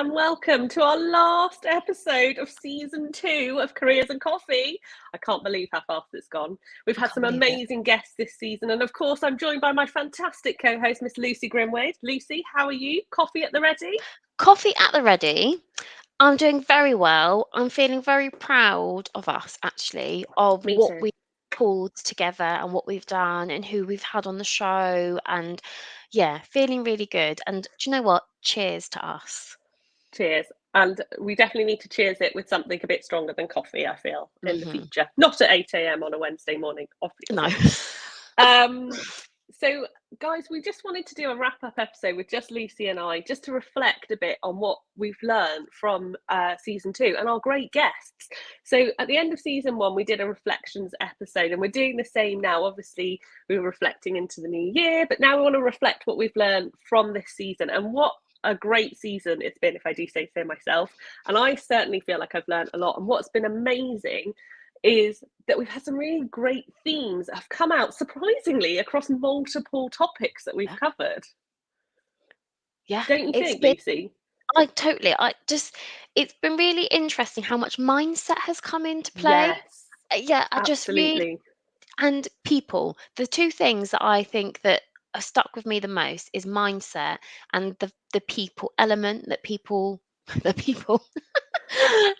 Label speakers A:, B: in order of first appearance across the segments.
A: and welcome to our last episode of season 2 of Careers and Coffee. I can't believe how fast it's gone. We've had some
B: Can't believe it.
A: amazing guests this season, and of course, I'm joined by my fantastic co host, Miss Lucy Grimwade. Lucy, how are you? Coffee at the ready?
B: Coffee at the ready. I'm doing very well. I'm feeling very proud of us, actually, of
A: Me
B: what
A: too.
B: we pulled together and what we've done and who we've had on the show. And yeah, feeling really good. And do you know what? Cheers to us.
A: Cheers. And we definitely need to cheers it with something a bit stronger than coffee, I feel, in the
B: Hmm.
A: future. Not at 8 a.m. on a Wednesday morning,
B: No.
A: obviously. Um, so, guys, we just wanted to do a wrap up episode with just Lucy and I, just to reflect a bit on what we've learned from season 2 and our great guests. So, at the end of season 1, we did a reflections episode, and we're doing the same now. Obviously, we were reflecting into the new year, but now we want to reflect what we've learned from this season and what a great season it's been, if I do say so myself. And I certainly feel like I've learned a lot. And what's been amazing is that we've had some really great themes that have come out surprisingly across multiple topics that we've
B: Yeah.
A: covered.
B: Yeah.
A: Don't you
B: It's
A: think,
B: been,
A: Lucy?
B: it's been really interesting how much mindset has come into play.
A: Yes,
B: Yeah, I just really,
A: absolutely.
B: and people. The two things that I think that are stuck with me the most is mindset and the people element that people that people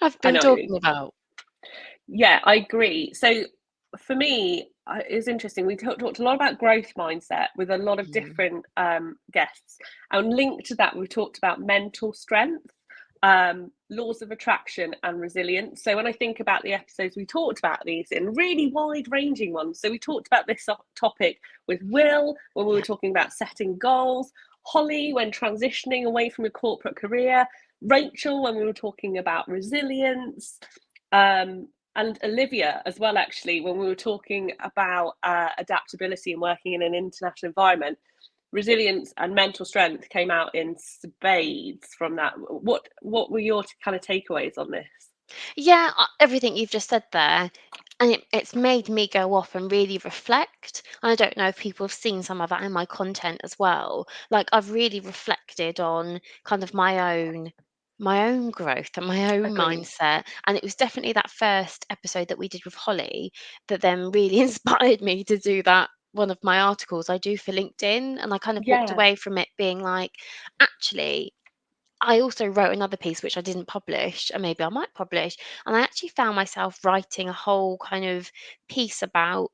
B: have
A: I
B: been
A: know what you mean.
B: talking about.
A: Yeah, I agree. So for me, it's interesting. We talked a lot about growth mindset with a lot of
B: Mm.
A: different guests. And linked to that, we talked about mental strength, laws of attraction, and resilience. So when I think about the episodes we talked about these in, really wide ranging ones. So we talked about this topic with Will when we were
B: Yeah.
A: talking about setting goals, Holly when transitioning away from a corporate career, Rachel when we were talking about resilience. And Olivia as well, actually, when we were talking about adaptability and working in an international environment, resilience and mental strength came out in spades from that. What were your kind of takeaways on this?
B: Yeah, everything you've just said there, and it's made me go off and really reflect. And I don't know if people have seen some of that in my content as well. Like I've really reflected on kind of my own growth and my own
A: Agreed.
B: mindset. And it was definitely that first episode that we did with Holly that then really inspired me to do that. One of my articles I do for LinkedIn, and I kind of walked
A: Yeah.
B: away from it being like, actually, I also wrote another piece which I didn't publish, and maybe I might publish. And I actually found myself writing a whole kind of piece about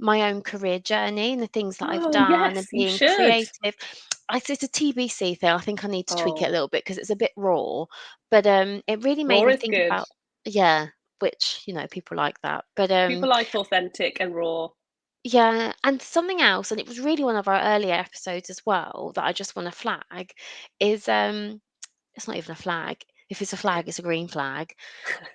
B: my own career journey and the things that I've
A: Oh,
B: done and
A: yes, you
B: being
A: should.
B: creative. It's a TBC thing. I think I need to tweak it a
A: Oh,
B: little bit because it's a bit raw. But it really made
A: raw
B: me
A: is
B: think
A: good.
B: about, yeah, which, people like that. But
A: People like authentic and raw.
B: yeah, and something else, and it was really one of our earlier episodes as well that I just want to flag is it's not even a flag. If it's a flag, it's a green flag.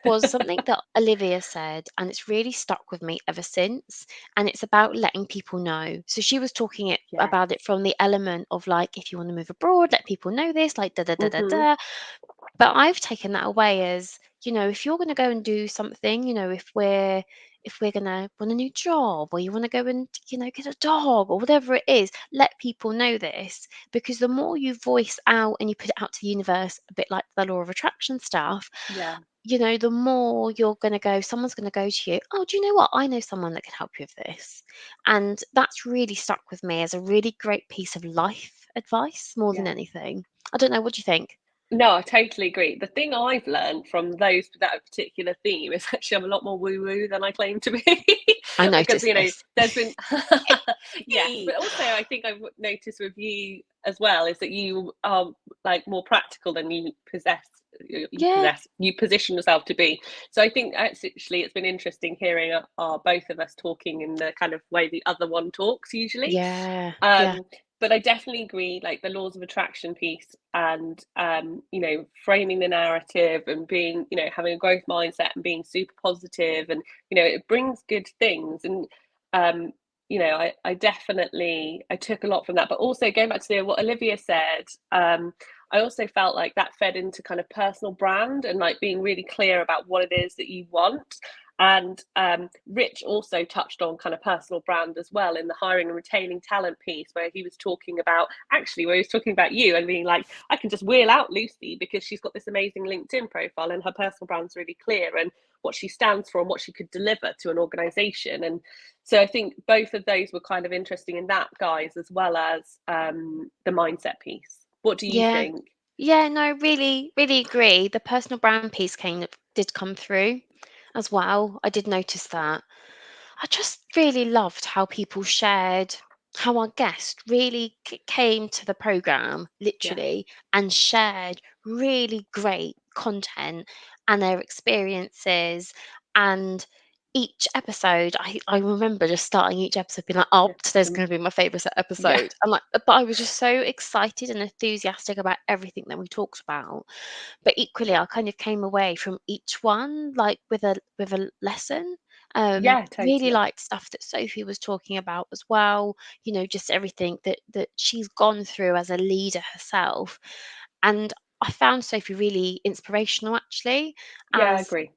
B: Was something that Olivia said, and it's really stuck with me ever since. And it's about letting people know. So she was talking
A: Yeah.
B: about it from the element of like, if you want to move abroad, let people know this, like da da da da
A: Mm-hmm.
B: da. But I've taken that away as, if you're going to go and do something, if we're going to want a new job or you want to go and, get a dog or whatever it is, let people know this because the more you voice out and you put it out to the universe, a bit like the law of attraction stuff,
A: Yeah.
B: the more you're going to go, someone's going to go to you, oh, do you know what? I know someone that can help you with this. And that's really stuck with me as a really great piece of life advice more than
A: Yeah.
B: anything. I don't know. What do you think?
A: No, I totally agree. The thing I've learned from that particular theme is actually I'm a lot more woo-woo than I claim to be.
B: I
A: Because,
B: noticed this.
A: there's been yes,
B: Hey.
A: but also I think I've noticed with you as well is that you are like more practical than
B: Yeah,
A: you position yourself to be. So I think actually it's been interesting hearing both of us talking in the kind of way the other one talks usually.
B: yeah, yeah,
A: Um, but I definitely agree, like the laws of attraction piece and framing the narrative and being, having a growth mindset and being super positive and it brings good things. And um, I definitely I took a lot from that. But also going back to what Olivia said, I also felt like that fed into kind of personal brand and like being really clear about what it is that you want. And Rich also touched on kind of personal brand as well in the hiring and retaining talent piece, where he was talking about you and being like, I can just wheel out Lucy because she's got this amazing LinkedIn profile and her personal brand's really clear and what she stands for and what she could deliver to an organization. And so I think both of those were kind of interesting in that, guys, as well as the mindset piece. What do you
B: Yeah.
A: think?
B: Yeah, no, really, really agree. The personal brand piece did come through as well. I did notice that. I just really loved how people shared, how our guest really came to the program,
A: Yeah.
B: literally, and shared really great content and their experiences. And each episode, I remember just starting each episode being like, oh,
A: Yeah.
B: today's going to be my favorite
A: Yeah.
B: episode. And like, but I was just so excited and enthusiastic about everything that we talked about. But equally, I kind of came away from each one like with a lesson.
A: Yeah,
B: Really
A: totally.
B: liked stuff that Sophie was talking about as well. You know, just everything that she's gone through as a leader herself. And I found Sophie really inspirational, actually,
A: Yeah, I
B: as
A: agree.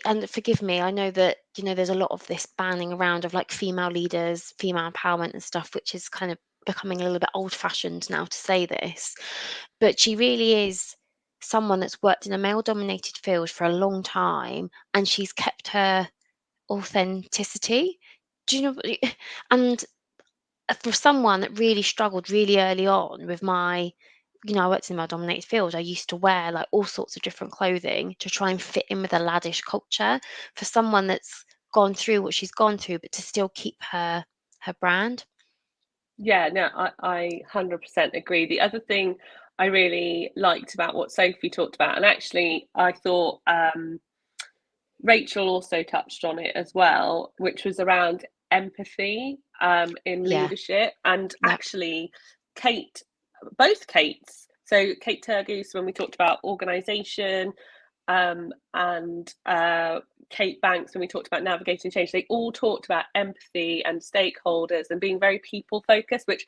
B: and forgive me, I know that, you know, there's a lot of this banning around of like female leaders, female empowerment and stuff, which is kind of becoming a little bit old fashioned now to say this. But she really is someone that's worked in a male dominated field for a long time, and she's kept her authenticity. Do you know? And for someone that really struggled really early on with I worked in my dominated field. I used to wear like all sorts of different clothing to try and fit in with a laddish culture. For someone that's gone through what she's gone through, but to still keep her brand.
A: Yeah, no, I 100% agree. The other thing I really liked about what Sophie talked about, and actually I thought Rachel also touched on it as well, which was around empathy in
B: Yeah.
A: leadership. And
B: Yep.
A: actually, Kate, both Kates, so Kate Turgoose, when we talked about organisation, and Kate Banks, when we talked about navigating change, they all talked about empathy and stakeholders and being very people focused, which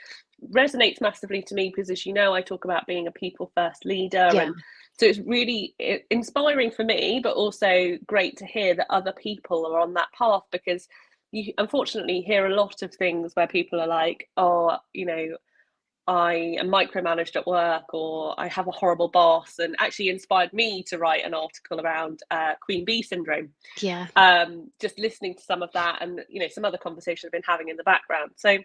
A: resonates massively to me because, as you know, I talk about being a people first leader.
B: Yeah.
A: And so it's really inspiring for me, but also great to hear that other people are on that path, because you unfortunately hear a lot of things where people are like, oh, I am micromanaged at work, or I have a horrible boss, and actually inspired me to write an article around Queen Bee syndrome.
B: Yeah.
A: Just listening to some of that, and some other conversations I've been having in the background. So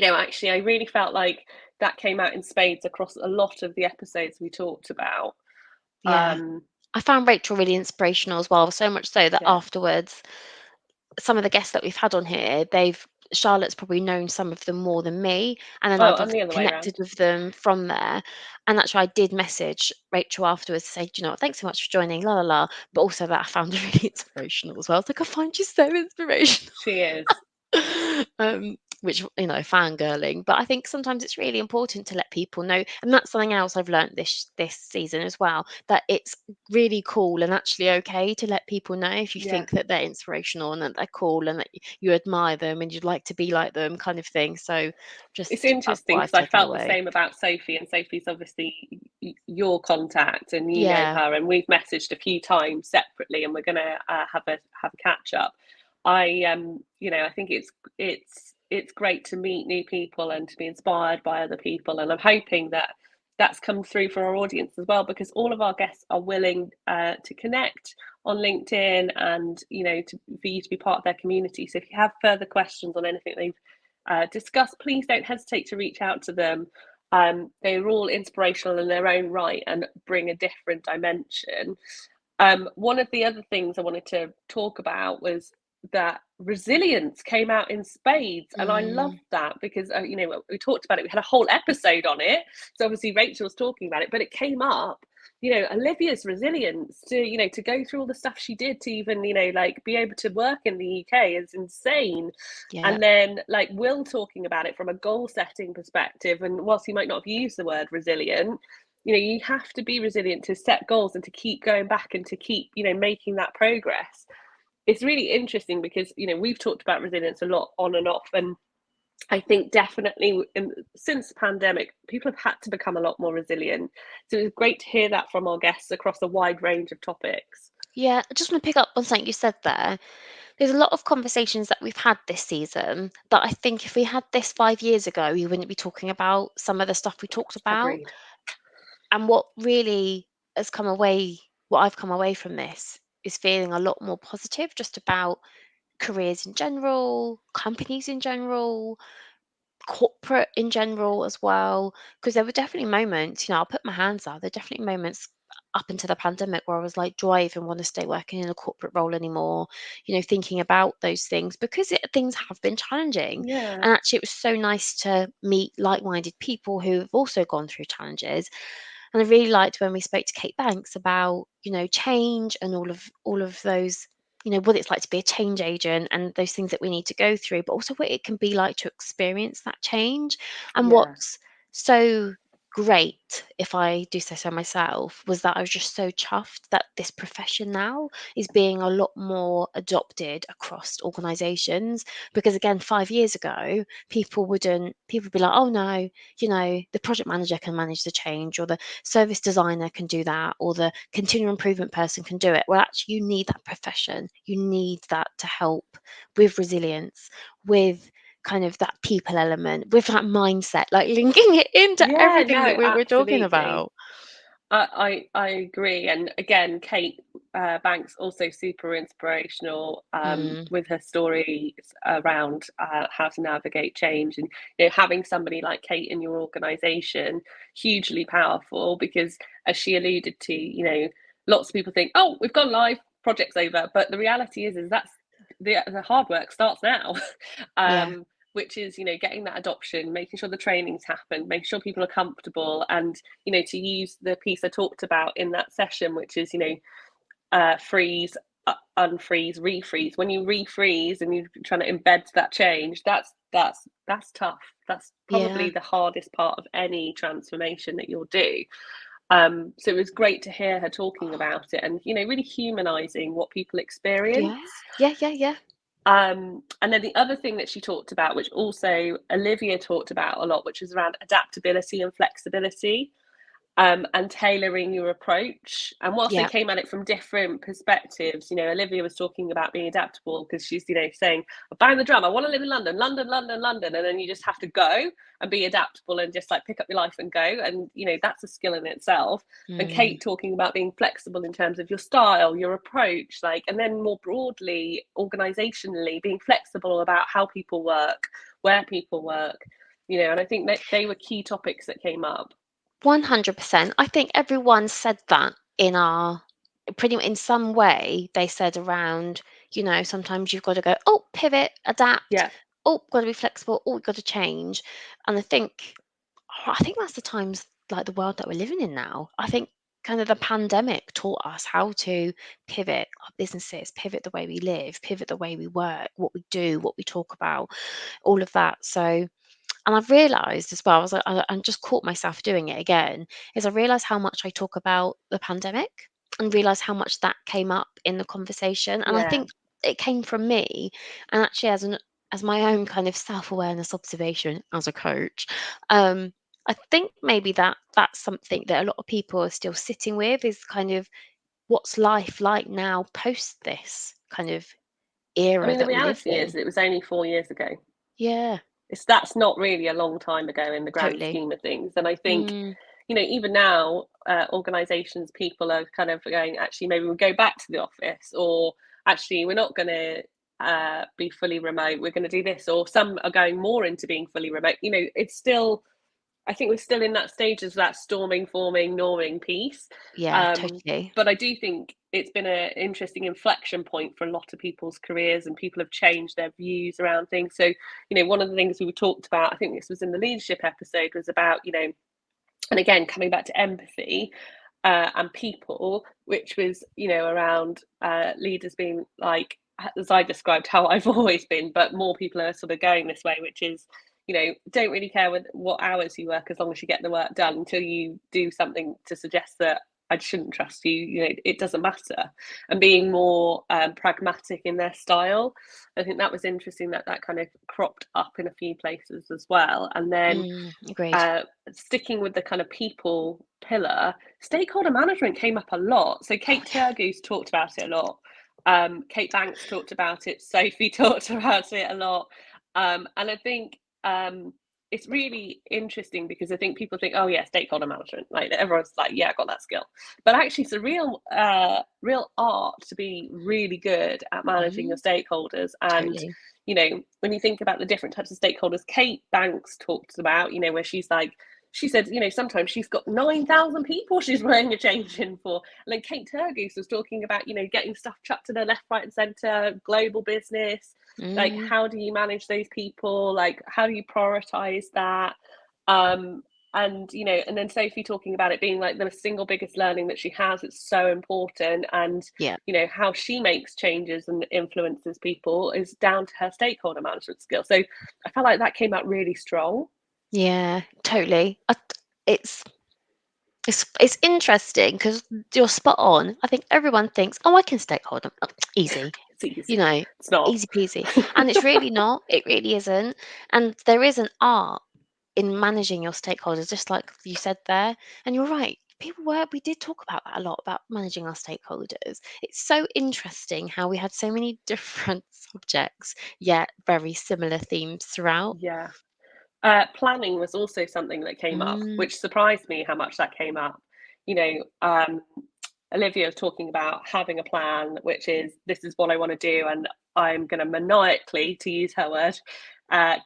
A: actually, I really felt like that came out in spades across a lot of the episodes we talked about.
B: Yeah. I found Rachel really inspirational as well, so much so that
A: Yeah.
B: afterwards, some of the guests that we've had on here, Charlotte's probably known some of them more than me, and then
A: Oh,
B: I've
A: and the
B: obviously
A: other way
B: connected
A: around.
B: with them from there. And actually, I did message Rachel afterwards to say, "Do you know what? Thanks so much for joining, la la la." But also that I found her really inspirational as well. I was like, "I find you so inspirational."
A: She is.
B: Which, fangirling. But I think sometimes it's really important to let people know, and that's something else I've learned this season as well, that it's really cool and actually okay to let people know if you
A: Yeah.
B: think that they're inspirational and that they're cool and that you admire them and you'd like to be like them, kind of thing. So
A: It's
B: just that's
A: interesting
B: what I've
A: because I
B: taken
A: felt the
B: away.
A: same about Sophie, and Sophie's obviously your contact, and you know
B: Yeah.
A: her, and we've messaged a few times separately, and we're going to have a catch up. I think it's great to meet new people and to be inspired by other people, and I'm hoping that that's come through for our audience as well, because all of our guests are willing to connect on LinkedIn, and for you to be part of their community. So if you have further questions on anything they've discuss, please don't hesitate to reach out to them. They're all inspirational in their own right and bring a different dimension. One of the other things I wanted to talk about was that resilience came out in spades, and I
B: Mm,
A: loved that because we talked about it. We had a whole episode on it, so obviously Rachel was talking about it, but it came up. Olivia's resilience to go through all the stuff she did to even like be able to work in the UK is insane.
B: yeah.
A: And then like Will talking about it from a goal setting perspective, and whilst he might not have used the word resilient, you have to be resilient to set goals and to keep going back and to keep making that progress. It's really interesting because we've talked about resilience a lot on and off, and I think definitely since the pandemic, people have had to become a lot more resilient. So it was great to hear that from our guests across a wide range of topics.
B: Yeah, I just want to pick up on something you said there. There's a lot of conversations that we've had this season that I think if we had this 5 years ago, we wouldn't be talking about some of the stuff we talked about.
A: Agreed.
B: And what really has come away, what I've come away from this is feeling a lot more positive just about careers in general, companies in general, corporate in general as well. Because there were definitely moments, I'll put my hands up, there are definitely moments up into the pandemic where I was like, do I even want to stay working in a corporate role anymore? Thinking about those things because things have been challenging.
A: Yeah.
B: And actually, it was so nice to meet like minded people who have also gone through challenges. And I really liked when we spoke to Kate Banks about, change and all of those, what it's like to be a change agent and those things that we need to go through, but also what it can be like to experience that change. And
A: Yeah.
B: what's so great, if I do say so myself, was that I was just so chuffed that this profession now is being a lot more adopted across organizations. Because again, 5 years ago, people would be like, oh no, the project manager can manage the change, or the service designer can do that, or the continual improvement person can do it. Well, actually, you need that profession. You need that to help with resilience, with kind of that people element, with that mindset, like linking it into
A: Yeah,
B: everything that
A: no,
B: we were talking
A: absolutely.
B: about.
A: I agree, and again, Kate Banks also super inspirational
B: Mm,
A: with her stories around how to navigate change, and having somebody like Kate in your organisation hugely powerful because, as she alluded to, lots of people think, oh, we've gone live, project's over, but the reality is that's the hard work starts now.
B: yeah,
A: Which is getting that adoption, making sure the trainings happen, making sure people are comfortable, and to use the piece I talked about in that session, which is, freeze, unfreeze, refreeze. When you refreeze and you're trying to embed that change, that's tough. That's probably
B: yeah,
A: the hardest part of any transformation that you'll do. So it was great to hear her talking about it and, really humanizing what people
B: yeah,
A: experience.
B: yeah, yeah, yeah,
A: And then the other thing that she talked about, which also Olivia talked about a lot, which was around adaptability and flexibility, and tailoring your approach. And whilst they
B: yeah,
A: came at it from different perspectives, Olivia was talking about being adaptable because she's, saying, I bang the drum, I want to live in London, London, London, London. And then you just have to go and be adaptable and just like pick up your life and go. And, that's a skill in itself. And
B: mm,
A: Kate talking about being flexible in terms of your style, your approach, like, and then more broadly, organizationally, being flexible about how people work, where people work, and I think that they were key topics that came up.
B: 100%. I think everyone said that in our pretty in some way. They said around, sometimes you've got to go, oh, pivot, adapt,
A: Yeah.
B: oh, got to be flexible, oh, we've got to change. And I think that's the times like the world that we're living in now. I think kind of the pandemic taught us how to pivot our businesses, pivot the way we live, pivot the way we work, what we do, what we talk about, all of that. So, and I've realized as well, I was like, I just caught myself doing it again, is I realized how much I talk about the pandemic and realize how much that came up in the conversation. And I
A: Yeah.
B: think it came from me. And actually, as my own kind of self-awareness observation as a coach, um, I think maybe that's something that a lot of people are still sitting with, is kind of what's life like now post this kind of
A: I
B: era
A: mean, the
B: that we live
A: reality is
B: in.
A: it was only 4 years ago.
B: Yeah,
A: That's not really a long time ago in the grand
B: totally.
A: scheme of things. And I think,
B: Mm,
A: even now, organizations, people are kind of going, actually, maybe we'll go back to the office, or actually, we're not going to be fully remote. We're going to do this, or some are going more into being fully remote. It's still, I think we're still in that stage of that storming, forming, norming piece.
B: yeah,
A: Um,
B: totally.
A: but I do think it's been an interesting inflection point for a lot of people's careers, and people have changed their views around things. So, one of the things we talked about, I think this was in the leadership episode, was about, and again, coming back to empathy and people, which was, around leaders being like, as I described, how I've always been, but more people are sort of going this way, which is, don't really care what hours you work as long as you get the work done, until you do something to suggest that I shouldn't trust you, you know, it doesn't matter. And being more pragmatic in their style. I think that was interesting that that kind of cropped up in a few places as well. And then
B: Agreed.
A: sticking with the kind of people pillar, stakeholder management came up a lot. So Kate Turgoose talked about it a lot. Kate Banks talked about it. Sophie talked about it a lot. And I think it's really interesting because I think people think, oh yeah, stakeholder management, like everyone's like, yeah, I got that skill. But actually, it's a real art to be really good at managing your stakeholders. And
B: Totally.
A: you know, when you think about the different types of stakeholders, Kate Banks talked about, you know, where she's like, she said, you know, sometimes she's got 9,000 people she's running a change in for. And then Kate Turgoose was talking about, you know, getting stuff chucked to the left, right, and centre, global business. Like, how do you manage those people? Like, how do you prioritize that? And you know, and then Sophie talking about it being like the single biggest learning that she has. It's so important, and
B: Yeah.
A: you know how she makes changes and influences people is down to her stakeholder management skills. So I felt like that came out really strong.
B: Yeah, totally. It's it's interesting because you're spot on. I think everyone thinks, oh, I can stakeholder easy,
A: It's easy.
B: you know,
A: It's not.
B: easy peasy, and it's really not. It really isn't. And there is an art in managing your stakeholders, just like you said there. And you're right. We did talk about that a lot about managing our stakeholders. It's so interesting how we had so many different subjects, yet very similar themes throughout.
A: Yeah. Planning was also something that came up,
B: Mm,
A: which surprised me how much that came up. You know, Olivia was talking about having a plan, which is this is what I want to do, and I'm going to maniacally, to use her word,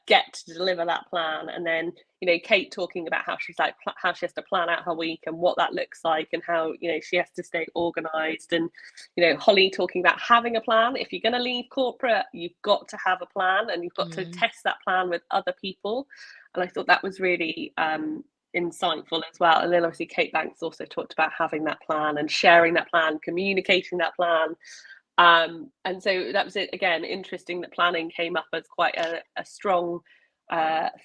A: get to deliver that plan. And then, you know, Kate talking about how she's like how she has to plan out her week and what that looks like, and how you know she has to stay organised. And you know, Holly talking about having a plan. If you're going to leave corporate, you've got to have a plan, and you've got to
B: mm.
A: test that plan with other people. And I thought that was really insightful as well. And then obviously Kate Banks also talked about having that plan and sharing that plan, communicating that plan. And so that was it again, interesting that planning came up as quite a strong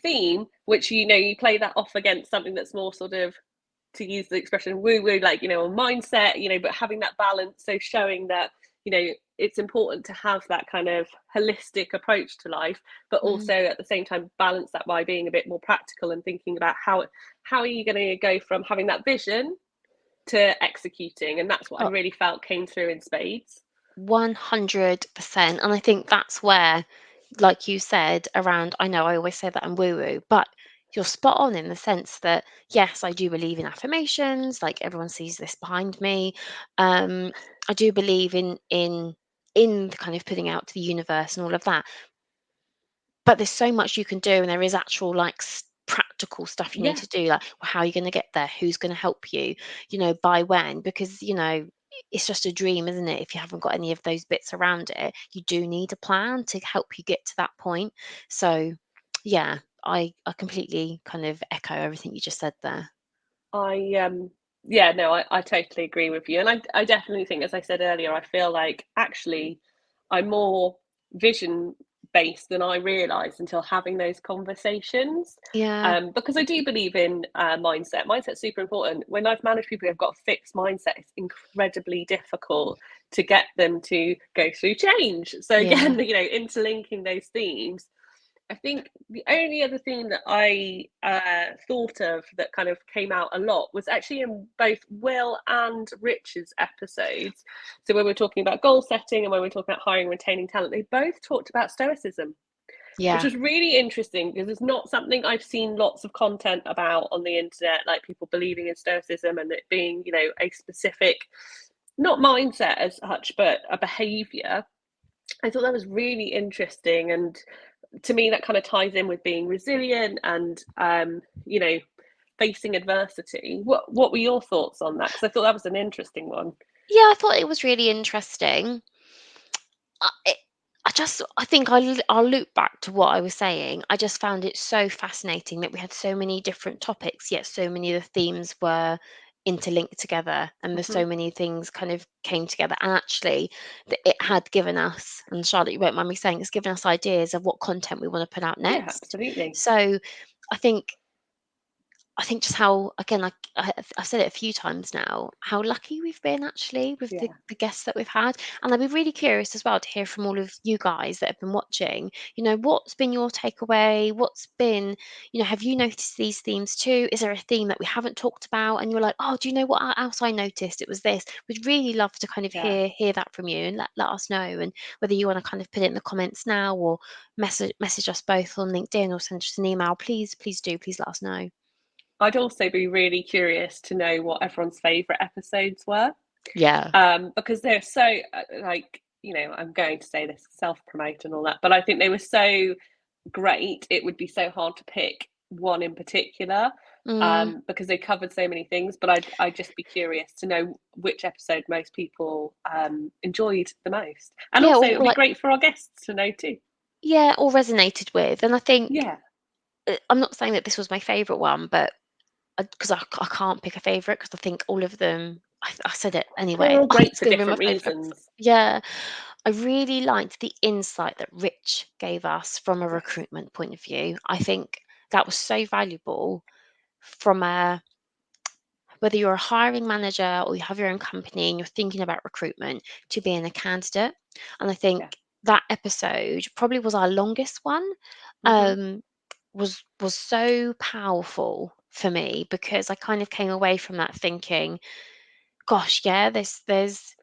A: theme, which you know you play that off against something that's more sort of, to use the expression woo woo, like you know, a mindset, you know, but having that balance, so showing that you know it's important to have that kind of holistic approach to life, but also at the same time balance that by being a bit more practical and thinking about how are you going to go from having that vision to executing. And that's what I
B: Oh,
A: really felt came through in spades.
B: 100%. And I think that's where, like you said, around, I know I always say that I'm woo woo, but you're spot on in the sense that, yes, I do believe in affirmations, like everyone sees this behind me. Um, I do believe in the kind of putting out to the universe and all of that. But there's so much you can do, and there is actual like practical stuff you need
A: Yeah,
B: to do, like well, how are you going to get there? Who's going to help you? By when? Because it's just a dream, isn't it? If you haven't got any of those bits around it, you do need a plan to help you get to that point. So, yeah, I completely kind of echo everything you just said there.
A: I yeah, no, I totally agree with you. And I definitely think, as I said earlier, I feel like actually I'm more vision based than I realized until having those conversations.
B: Yeah.
A: Because I do believe in mindset. Mindset's super important. When I've managed people who've got a fixed mindset, it's incredibly difficult to get them to go through change. So
B: Yeah.
A: again, you know, interlinking those themes. I think the only other thing that I thought of that kind of came out a lot was actually in both Will and Rich's episodes. So when we're talking about goal setting and when we're talking about hiring and retaining talent, they both talked about stoicism, which
B: Yeah.
A: was really interesting because it's not something I've seen lots of content about on the internet, like people believing in stoicism and it being, you know, a specific, not mindset as such, but a behavior. I thought that was really interesting, and to me that kind of ties in with being resilient and you know, facing adversity. What were your thoughts on that? Because I thought that was an interesting one.
B: Yeah, I thought it was really interesting. I it I think I'll loop back to what I was saying. I just found it so fascinating that we had so many different topics, yet so many of the themes were interlinked together, and there's
A: Hmm.
B: so many things kind of came together. And actually, it had given us, and Charlotte, you won't mind me saying, it's given us ideas of what content we want to put out
A: Yeah,
B: next.
A: absolutely.
B: So I think I think just how, again, I've said it a few times now, how lucky we've been actually with
A: Yeah.
B: the guests that we've had. And I'd be really curious as well to hear from all of you guys that have been watching, what's been your takeaway? What's been, have you noticed these themes too? Is there a theme that we haven't talked about? And you're like, oh, do you know what else I noticed? It was this. We'd really love to kind of
A: Yeah.
B: hear that from you and let us know. And whether you want to kind of put it in the comments now or message us both on LinkedIn or send us an email, please do. Please let us know.
A: I'd also be really curious to know what everyone's favourite episodes were,
B: Yeah.
A: because they're so like, I'm going to say this, self-promote and all that, but I think they were so great. It would be so hard to pick one in particular,
B: Mm,
A: because they covered so many things. But I'd just be curious to know which episode most people enjoyed the most, and
B: yeah,
A: also it
B: or
A: would be
B: like
A: great for our guests to know too.
B: yeah, or resonated with. And I think
A: Yeah,
B: I'm not saying that this was my favorite one, but because I can't pick a favorite because I think all of them. I said it
A: they're
B: anyway.
A: all
B: Oh,
A: great
B: it's
A: for
B: going to be my
A: different
B: favorite episode.
A: reasons.
B: Yeah, I really liked the insight that Rich gave us from a
A: Yes,
B: recruitment point of view. I think that was so valuable from a whether you're a hiring manager or you have your own company and you're thinking about recruitment to being a candidate. And I
A: yeah.
B: think that episode probably was our longest one.
A: Hmm.
B: Um, was so powerful for me because I kind of came away from that thinking, gosh, yeah, there's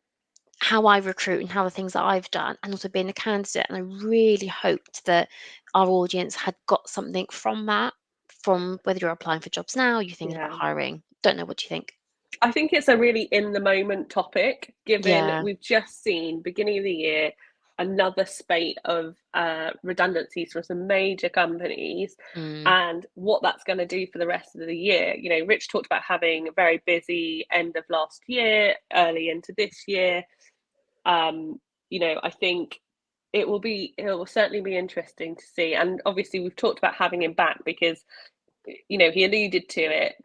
B: how I recruit and how the things that I've done, and also being a candidate. And I really hoped that our audience had got something from that, from whether you're applying for jobs now, you're thinking about
A: Yeah.
B: hiring. Don't know, what do you think?
A: I think it's a really in the moment topic, given
B: Yeah.
A: we've just seen beginning of the year another spate of redundancies from some major companies,
B: Mm,
A: and what that's going to do for the rest of the year. Rich talked about having a very busy end of last year, early into this year. Um, I think it will certainly be interesting to see. And obviously, we've talked about having him back because he alluded to it,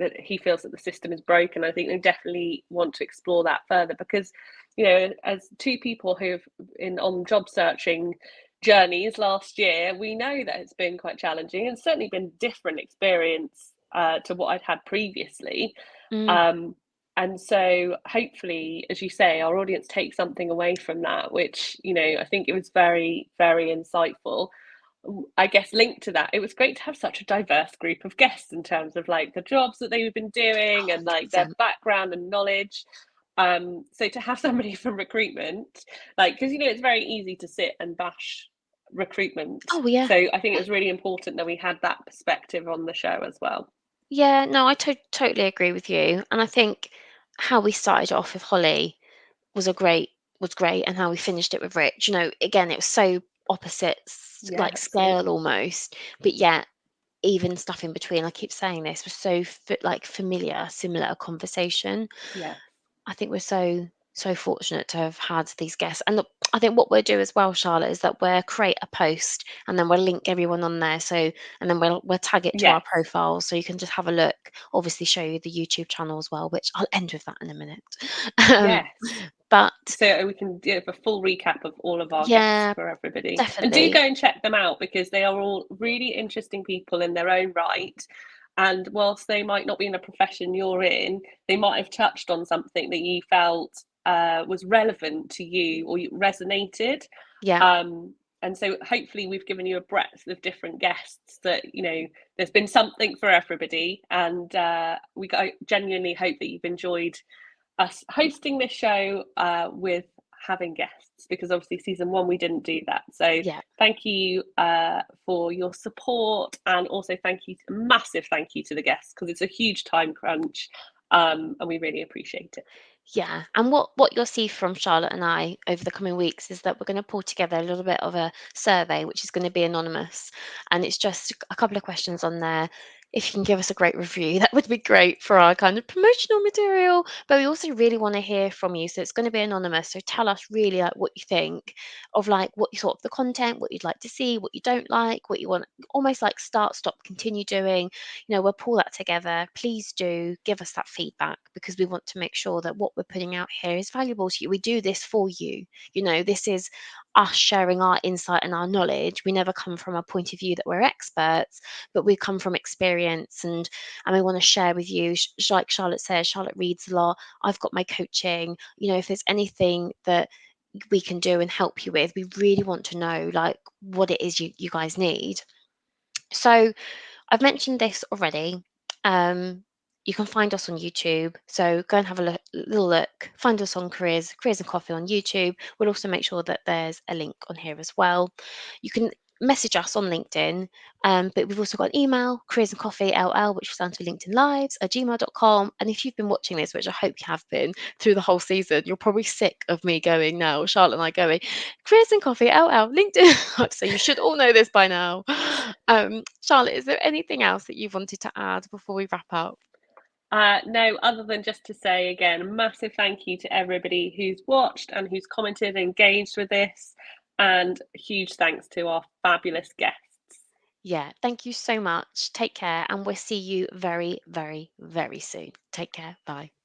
A: that he feels that the system is broken. I think they definitely want to explore that further because, as two people who've been on job searching journeys last year, we know that it's been quite challenging and certainly been different experience to what I'd had previously.
B: mm.
A: Um, and so hopefully, as you say, our audience takes something away from that, which, I think it was very, very insightful. I guess linked to that, it was great to have such a diverse group of guests in terms of like the jobs that they've been doing and like their
B: 100%.
A: background and knowledge. So to have somebody from recruitment, like, because it's very easy to sit and bash recruitment.
B: Oh, yeah.
A: So I think it was really important that we had that perspective on the show as well.
B: Yeah, no, I totally agree with you. And I think how we started off with Holly was a great was great, and how we finished it with Rich. Again, it was so opposites,
A: Yeah,
B: like scale
A: absolutely.
B: almost, but yet even stuff in between. I keep saying this was so like familiar, similar conversation.
A: Yeah.
B: I think we're so fortunate to have had these guests. And look, I think what we'll do as well, Charlotte, is that we'll create a post and then we'll link everyone on there. So and then we'll tag it to our
A: Yes.
B: profile so you can just have a look. Obviously, show you the YouTube channel as well, which I'll end with that in a minute. um,
A: Yes.
B: but
A: So we can do a full recap of all of our guests
B: yeah,
A: for everybody. And do
B: definitely.
A: go and check them out because they are all really interesting people in their own right. And whilst they might not be in a profession you're in, they might have touched on something that you felt was relevant to you or you resonated.
B: Yeah,
A: And so hopefully we've given you a breadth of different guests that, there's been something for everybody. And genuinely hope that you've enjoyed us hosting this show with having guests, because obviously season one we didn't do that. So
B: yeah.
A: thank you for your support, and also massive thank you to the guests because it's a huge time crunch, and we really appreciate it.
B: Yeah, and what you'll see from Charlotte and I over the coming weeks is that we're going to pull together a little bit of a survey, which is going to be anonymous, and it's just a couple of questions on there. If you can give us a great review, that would be great for our kind of promotional material. But we also really want to hear from you, so it's going to be anonymous. So tell us really like what you think of like what you thought of the content, what you'd like to see, what you don't like, what you want, almost like start, stop, continue doing. We'll pull that together. Please do give us that feedback because we want to make sure that what we're putting out here is valuable to you. We do this for you. This is us sharing our insight and our knowledge. We never come from a point of view that we're experts, but we come from experience, and we want to share with you. Like Charlotte says, Charlotte reads a lot. I've got my coaching. You know, if there's anything that we can do and help you with, we really want to know like what it is you guys need. So I've mentioned this already. Um, you can find us on YouTube. So go and have a little look. Find us on Careers and Coffee on YouTube. We'll also make sure that there's a link on here as well. You can message us on LinkedIn, but we've also got an email, Careers and Coffee LL, which stands for LinkedIn Lives at gmail.com. And if you've been watching this, which I hope you have been through the whole season, you're probably sick of me going now, Charlotte and I going, Careers and Coffee LL, LinkedIn. So you should all know this by now. Charlotte, is there anything else that you wanted to add before we wrap up?
A: No, other than just to say again, a massive thank you to everybody who's watched and who's commented and engaged with this, and huge thanks to our fabulous guests.
B: Yeah, thank you so much. Take care, and we'll see you very, very, very soon. Take care. Bye.